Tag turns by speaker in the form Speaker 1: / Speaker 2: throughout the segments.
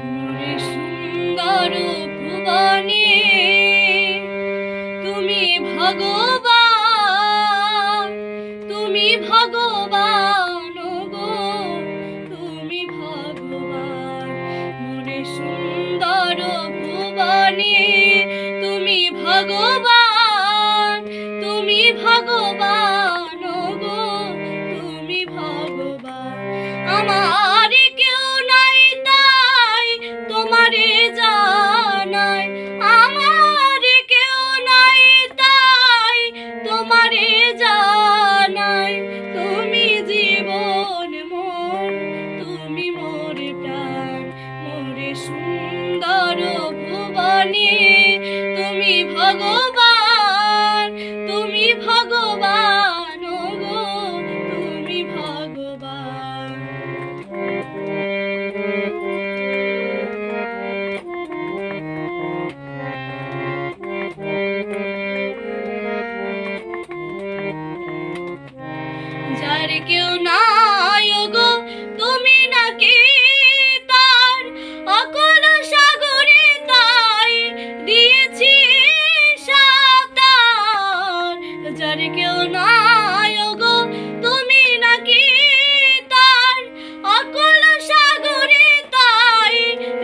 Speaker 1: মোরে সুন্দর ভুবনে তুমি ভগবান, তুমি ভগবান গো, তুমি ভগবান। মোরে সুন্দর ভুবনে তুমি ভগবান, তুমি ভগবান গো, তুমি ভগবান। আমার কেউ নাই তাই তোমারে জানাই, আমার কেউ নাই তাই তোমারে জানাই। তুমি জীবন মোর, তুমি মোর প্রাণ। মোরে সুন্দর ভুবনে তুমি ভগবান, তুমি ভগবান গো, তুমি ভগবান। যার কেউ নাই গো তুমি নাকি তার, অকল সাগরে তাই দিয়েছি সাঁতার। যার কেউ নাই গো তুমি নাকি তার, অকল সাগরে তাই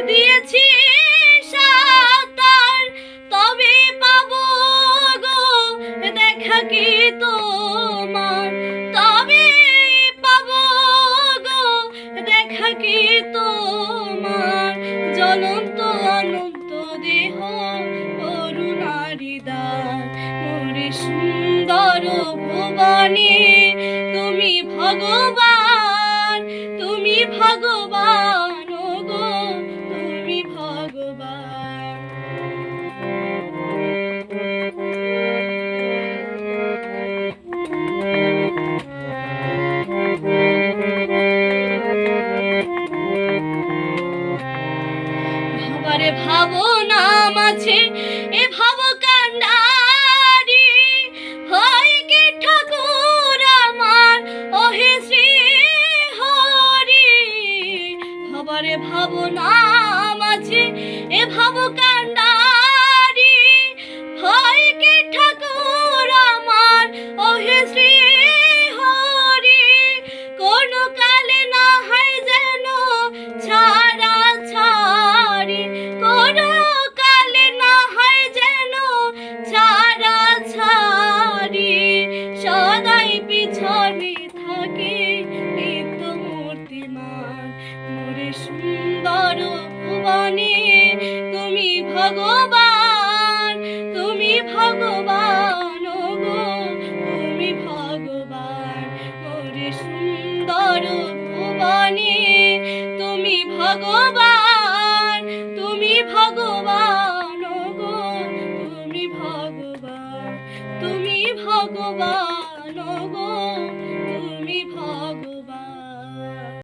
Speaker 1: দিয়েছি সাঁতার। তবে পাবো গো দেখা কি তোমার, তবে পাবো গো দেখা কি তোমার। জ্বলন্ত অনন্ত দেহ করুণারি দ্বার। মোরে সুন্দর ভুবনে তুমি ভগবান, তুমি ভগবান গো, তুমি ভগবান। ভাবারে ভাবনা মাঝে এ ভাব কান্ডারি, হয় কি ঠাকুর আমার ওহে শ্রী হরি। ভাবারে ভাবনা মাঝে এ ভাব কান্ডারি, হয় কি ঠাকুর আমার ওহে শ্রী হরি। কোন কালে না হয় যেন ছাড়া ছাড়ি, কোন কালে না হয় যেন ছাড়া ছাড়ি। সদাই পিছনে থাকে নিত্য মূর্তিমান। মোরে সুন্দর ভুবনে তুমি ভগবান, তুমি ভগবান গো, তুমি ভগবান। মোরে সুন্দর ভুবনে তুমি ভগবান, তুমি ভগবান গো, তুমি ভগবান। তুমি ভগবান গো, তুমি ভগবান।